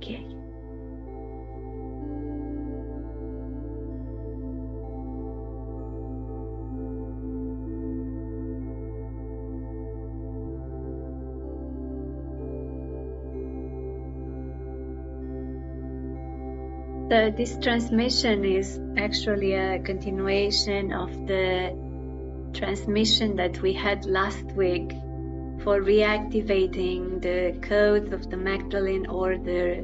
Okay. So this transmission is actually a continuation of the transmission that we had last week for reactivating the codes of the Magdalene Order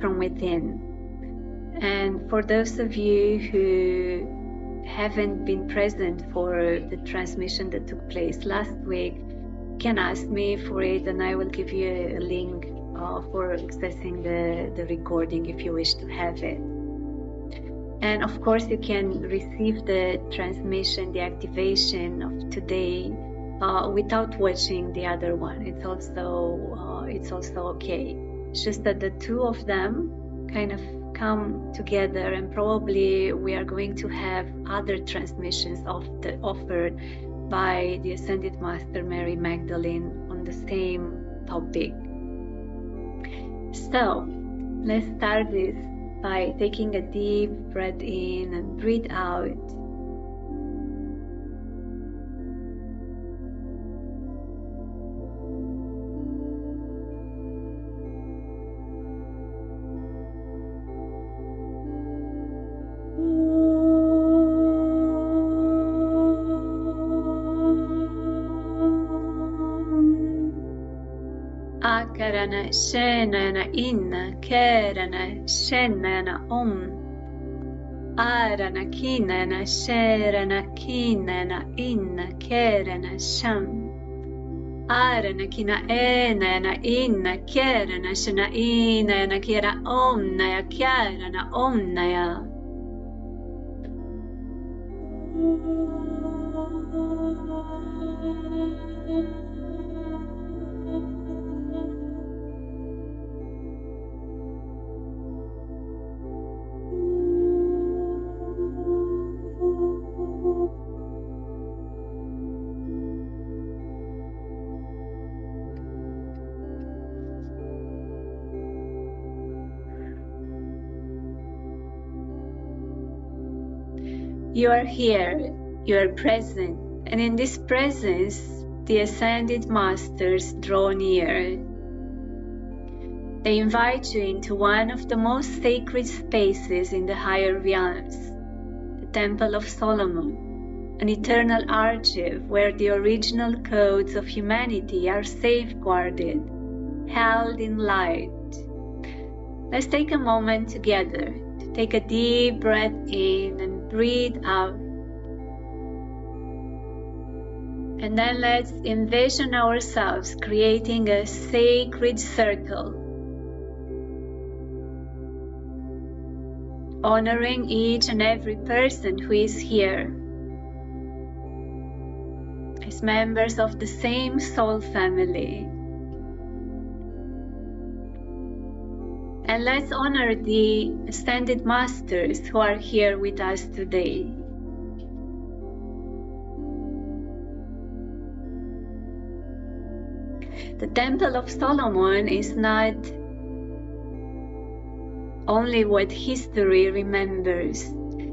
from within. And for those of you who haven't been present for the transmission that took place last week, you can ask me for it and I will give you a link for accessing the recording if you wish to have it. And of course you can receive the transmission, the activation of today without watching the other one. It's also okay. It's just that the two of them kind of come together, and probably we are going to have other transmissions offered by the Ascended Master Mary Magdalene on the same topic. So let's start this by taking a deep breath in and breathe out. Akarana shenana inna kerana shenana arana kinana sherana kinana inna kerana sham arana kina enana inna kerana shana inna kera naya kerana naya. You are here, you are present, and in this presence, the Ascended Masters draw near. They invite you into one of the most sacred spaces in the higher realms, the Temple of Solomon, an eternal archive where the original codes of humanity are safeguarded, held in light. Let's take a moment together to take a deep breath in and breathe out. And then let's envision ourselves creating a sacred circle, honoring each and every person who is here as members of the same soul family. And let's honor the Ascended Masters who are here with us today. The Temple of Solomon is not only what history remembers.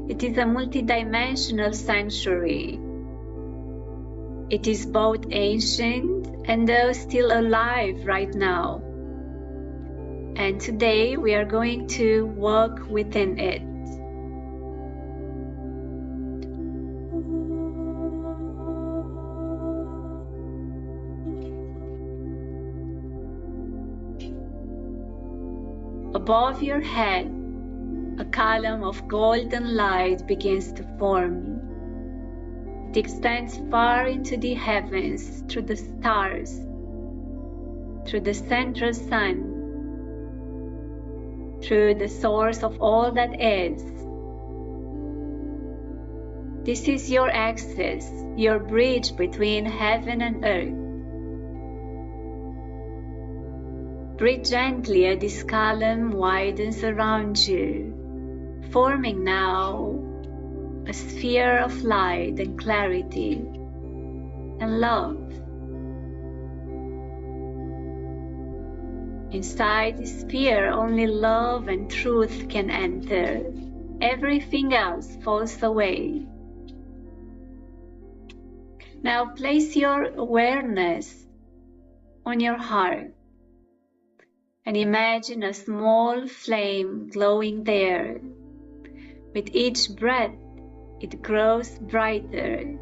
It is a multidimensional sanctuary. It is both ancient and those still alive right now. And today we are going to walk within it. Above your head, a column of golden light begins to form. It extends far into the heavens, through the stars, through the central sun, through the source of all that is. This is your access, your bridge between heaven and earth. Breathe gently as this column widens around you, forming now a sphere of light and clarity and love. Inside this sphere, only love and truth can enter. Everything else falls away. Now place your awareness on your heart and imagine a small flame glowing there. With each breath, it grows brighter.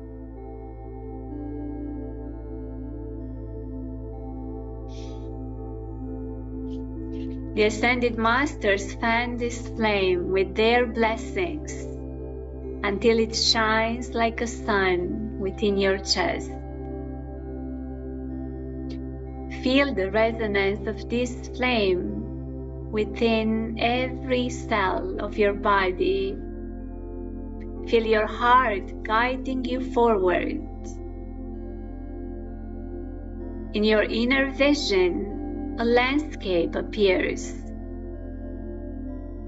The Ascended Masters fan this flame with their blessings until it shines like a sun within your chest. Feel the resonance of this flame within every cell of your body. Feel your heart guiding you forward. In your inner vision, a landscape appears.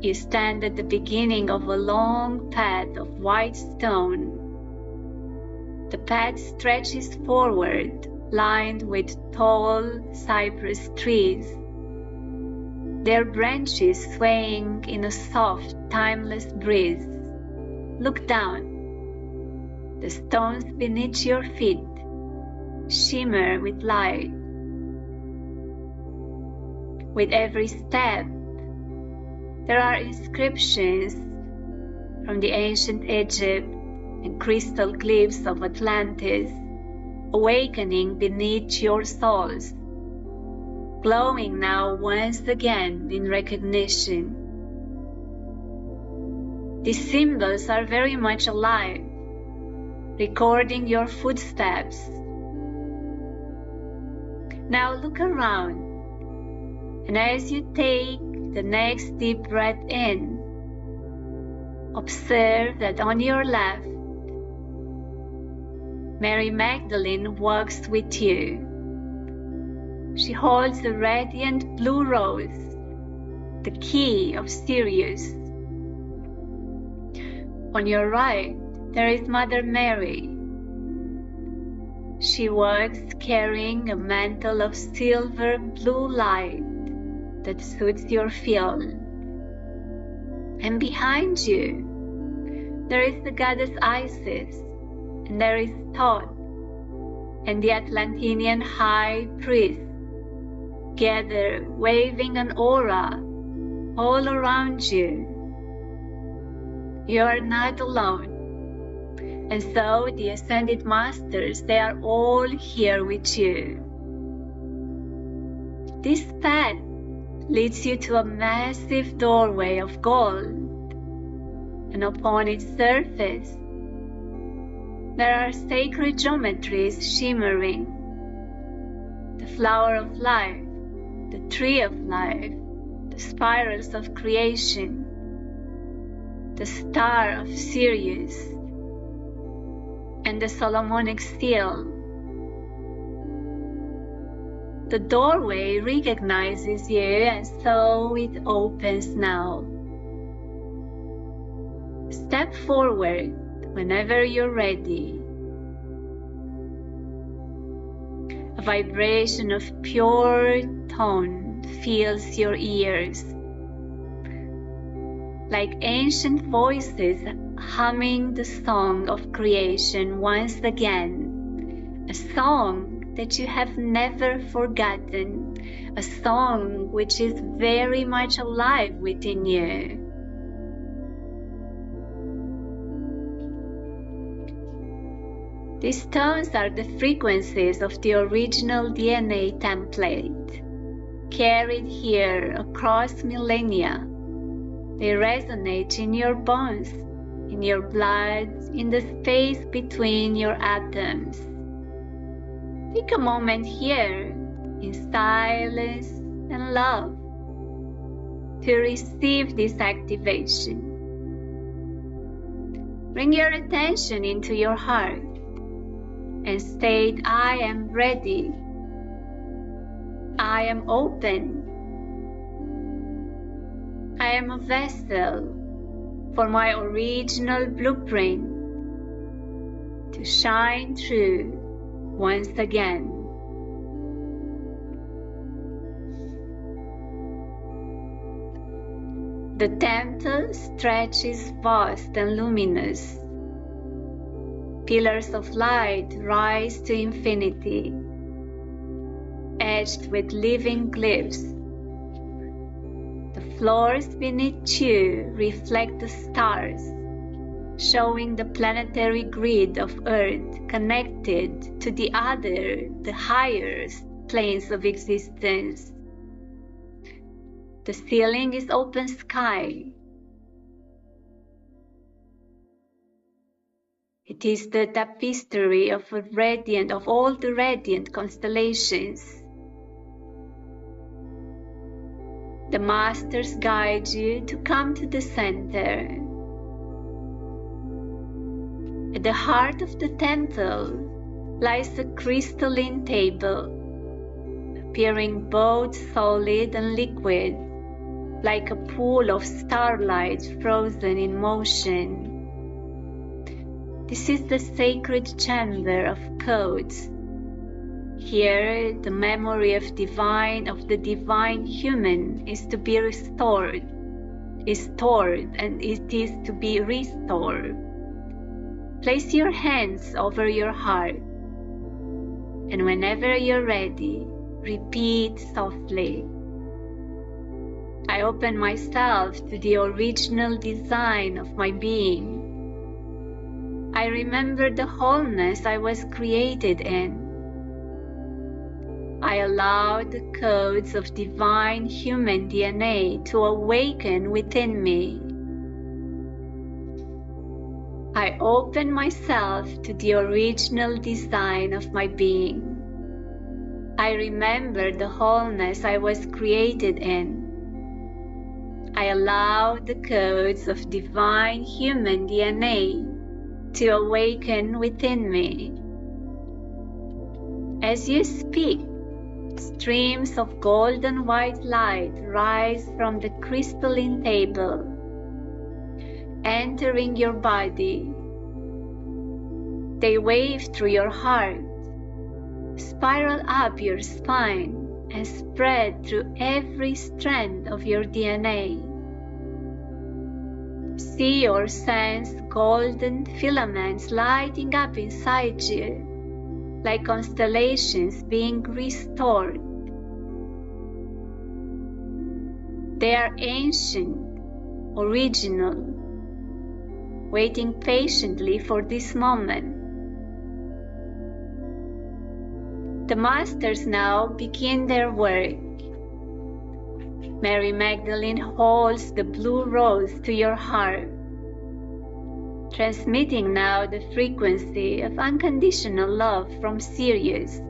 You stand at the beginning of a long path of white stone. The path stretches forward, lined with tall cypress trees, their branches swaying in a soft, timeless breeze. Look down. The stones beneath your feet shimmer with light. With every step, there are inscriptions from the ancient Egypt and crystal glyphs of Atlantis awakening beneath your soles, glowing now once again in recognition. These symbols are very much alive, recording your footsteps. Now look around, and as you take the next deep breath in, observe that on your left, Mary Magdalene walks with you. She holds a radiant blue rose, the key of Sirius. On your right, there is Mother Mary. She walks carrying a mantle of silver blue light that suits your field. And behind you, there is the goddess Isis, and there is Thoth, and the Atlantean high priest, gather waving an aura all around you. You are not alone. And so the Ascended Masters, they are all here with you. This path leads you to a massive doorway of gold, and upon its surface, there are sacred geometries shimmering. The flower of life, the tree of life, the spirals of creation, the star of Sirius, and the Solomonic seal. The doorway recognizes you, and so it opens now. Step forward whenever you're ready. A vibration of pure tone fills your ears, like ancient voices humming the song of creation once again, a song that you have never forgotten, a song which is very much alive within you. These tones are the frequencies of the original DNA template, carried here across millennia. They resonate in your bones, in your blood, in the space between your atoms. Take a moment here, in silence and love, to receive this activation. Bring your attention into your heart and state, I am ready. I am open. I am a vessel for my original blueprint to shine through once again. The temple stretches vast and luminous. Pillars of light rise to infinity, edged with living glyphs. The floors beneath you reflect the stars, showing the planetary grid of Earth connected to the highest planes of existence. The ceiling is open sky. It is the tapestry of all the radiant constellations. The masters guide you to come to the center. At the heart of the temple lies a crystalline table, appearing both solid and liquid, like a pool of starlight frozen in motion. This is the sacred chamber of codes. Here, the memory of the divine human is to be stored, and it is to be restored. Place your hands over your heart, and whenever you're ready, repeat softly. I open myself to the original design of my being. I remember the wholeness I was created in. I allow the codes of divine human DNA to awaken within me. I open myself to the original design of my being. I remember the wholeness I was created in. I allow the codes of divine human DNA to awaken within me. As you speak, streams of golden white light rise from the crystalline table, entering your body. They wave through your heart, spiral up your spine, and spread through every strand of your DNA. See or sense golden filaments lighting up inside you, like constellations being restored. They are ancient, original, waiting patiently for this moment. The masters now begin their work. Mary Magdalene holds the blue rose to your heart, transmitting now the frequency of unconditional love from Sirius.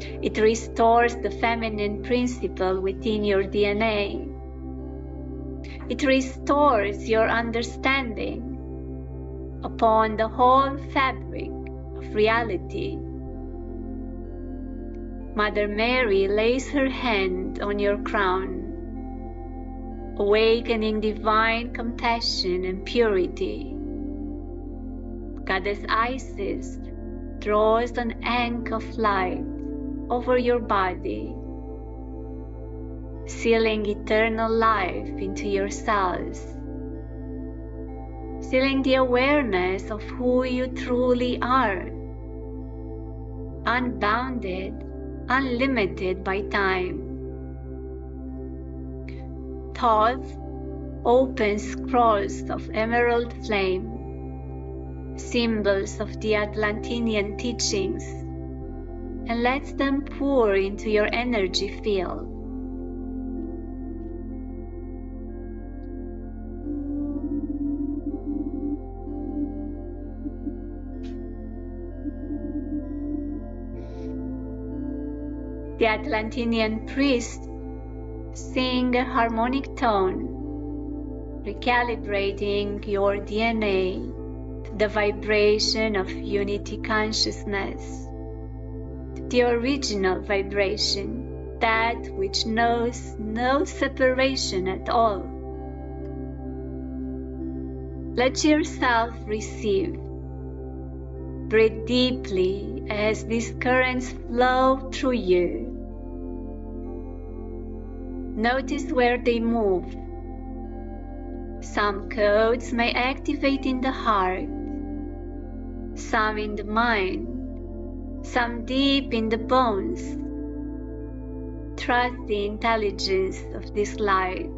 It restores the feminine principle within your DNA. It restores your understanding upon the whole fabric of reality. Mother Mary lays her hand on your crown, awakening divine compassion and purity. Goddess Isis draws an ank of light over your body, sealing eternal life into your cells, sealing the awareness of who you truly are, unbounded, unlimited by time. Thoughts open scrolls of emerald flame, symbols of the Atlantean teachings, and let them pour into your energy field. The Atlantean priests sing a harmonic tone, recalibrating your DNA to the vibration of unity consciousness, to the original vibration, that which knows no separation at all. Let yourself receive. Breathe deeply as these currents flow through you. Notice where they move. Some codes may activate in the heart, some in the mind, some deep in the bones. Trust the intelligence of this light.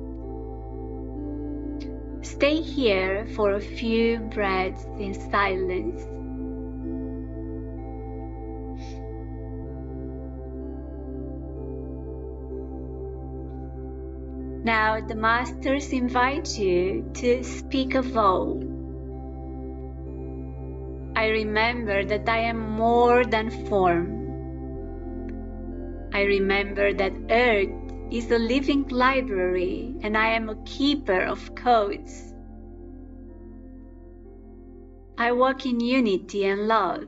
Stay here for a few breaths in silence. Now the Masters invite you to speak a vow. I remember that I am more than form. I remember that Earth is a living library and I am a keeper of codes. I walk in unity and love.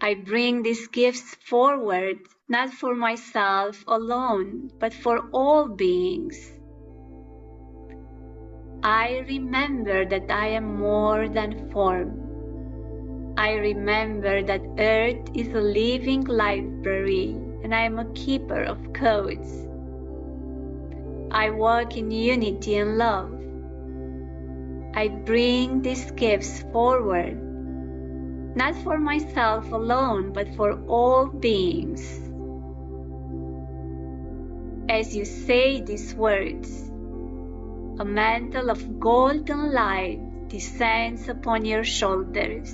I bring these gifts forward not for myself alone, but for all beings. I remember that I am more than form. I remember that Earth is a living library and I am a keeper of codes. I walk in unity and love. I bring these gifts forward, not for myself alone, but for all beings. As you say these words, a mantle of golden light descends upon your shoulders.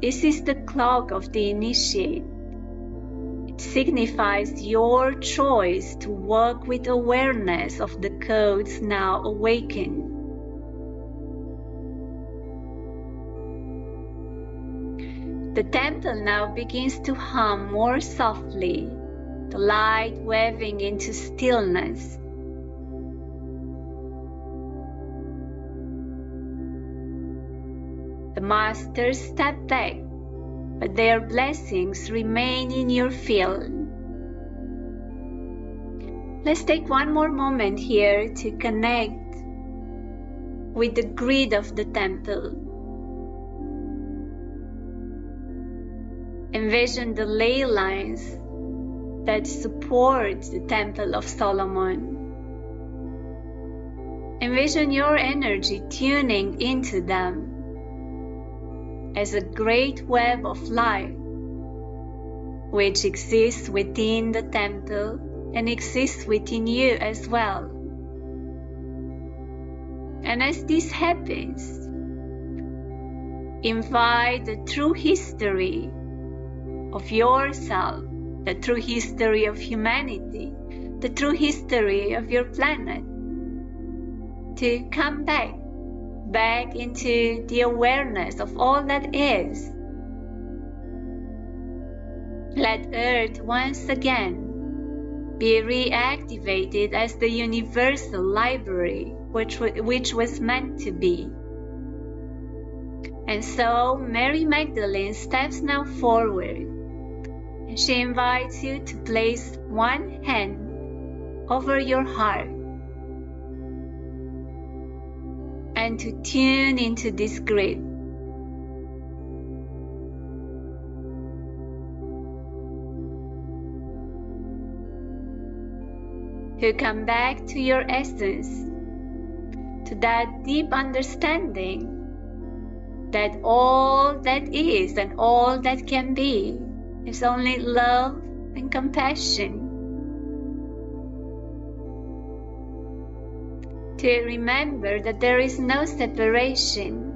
This is the cloak of the initiate. It signifies your choice to walk with awareness of the codes now awakened. The temple now begins to hum more softly, the light waving into stillness. The Masters step back, but their blessings remain in your field. Let's take one more moment here to connect with the grid of the temple. Envision the ley lines that support the Temple of Solomon. Envision your energy tuning into them as a great web of light, which exists within the temple and exists within you as well. And as this happens, invite the true history of yourself, the true history of humanity, the true history of your planet, to come back into the awareness of all that is. Let Earth once again be reactivated as the universal library which was meant to be. And so Mary Magdalene steps now forward. She invites you to place one hand over your heart and to tune into this grid. To come back to your essence, to that deep understanding that all that is and all that can be is only love and compassion. To remember that there is no separation,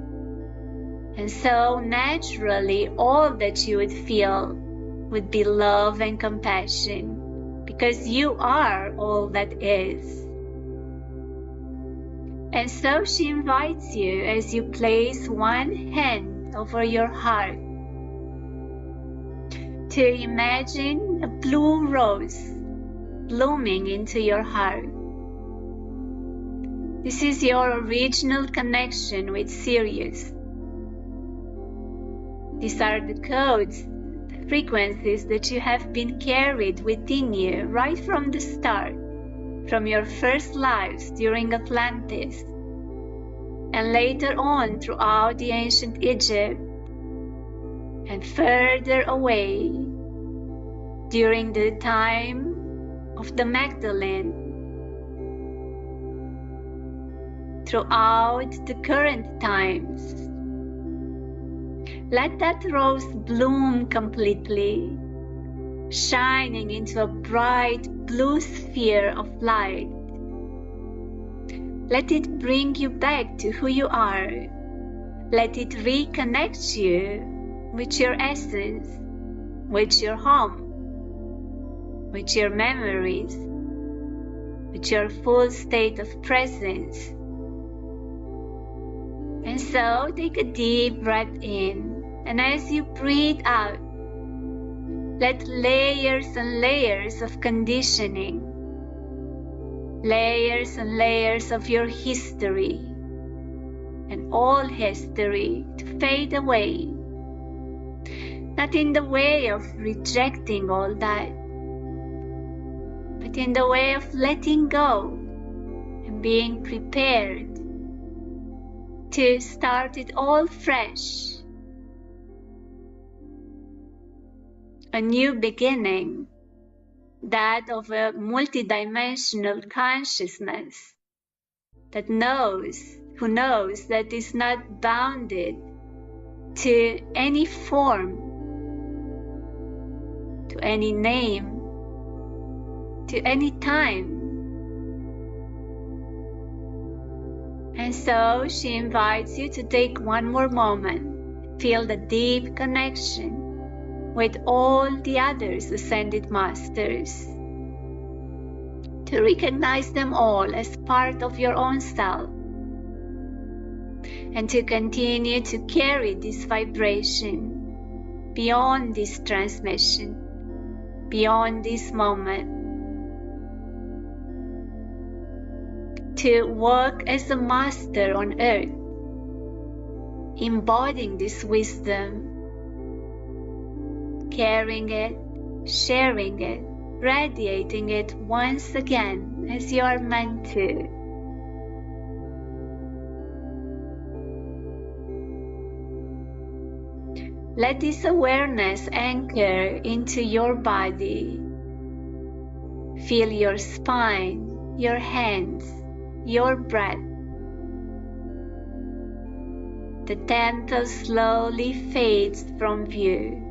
and so naturally all that you would feel would be love and compassion, because you are all that is. And so she invites you, as you place one hand over your heart, to imagine a blue rose blooming into your heart. This is your original connection with Sirius. These are the codes, the frequencies that you have been carried within you right from the start, from your first lives during Atlantis, and later on throughout the ancient Egypt, and further away during the time of the Magdalene, throughout the current times. Let that rose bloom completely, shining into a bright blue sphere of light. Let it bring you back to who you are. Let it reconnect you with your essence, with your home, with your memories, with your full state of presence. And so take a deep breath in, and as you breathe out, let layers and layers of conditioning, layers and layers of your history, and all history to fade away. Not in the way of rejecting all that, but in the way of letting go and being prepared to start it all fresh. A new beginning, that of a multidimensional consciousness who knows that is not bounded to any form, to any name, to any time. And so she invites you to take one more moment, feel the deep connection with all the others ascended masters, to recognize them all as part of your own self, and to continue to carry this vibration beyond this transmission, beyond this moment, to work as a master on earth, embodying this wisdom, carrying it, sharing it, radiating it once again as you are meant to. Let this awareness anchor into your body. Feel your spine, your hands, your breath. The temple slowly fades from view,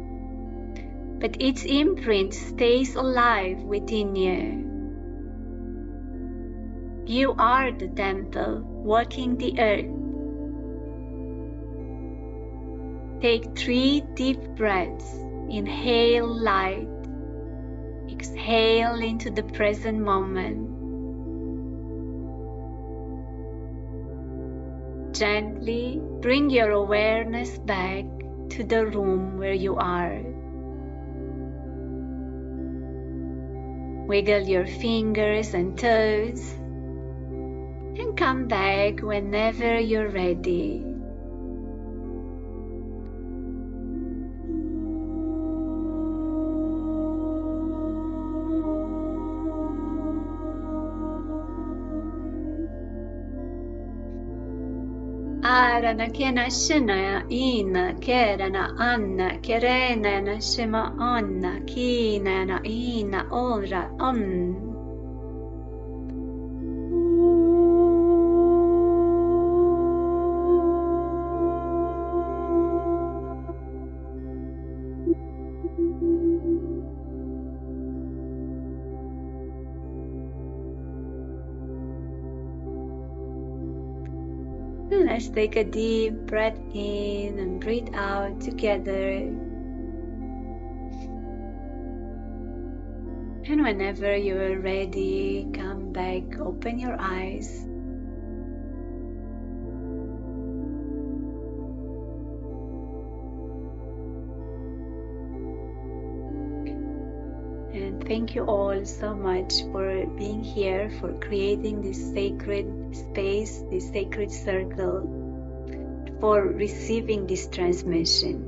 but its imprint stays alive within you. You are the temple walking the earth. Take 3 deep breaths. Inhale light. Exhale into the present moment. Gently bring your awareness back to the room where you are. Wiggle your fingers and toes and come back whenever you're ready. Arana kena shina ina kerana anna kerena na shima anna kina na ina ora Let's take a deep breath in and breathe out together. And whenever you are ready, come back, open your eyes. And thank you all so much for being here, for creating this sacred space, this sacred circle, for receiving this transmission.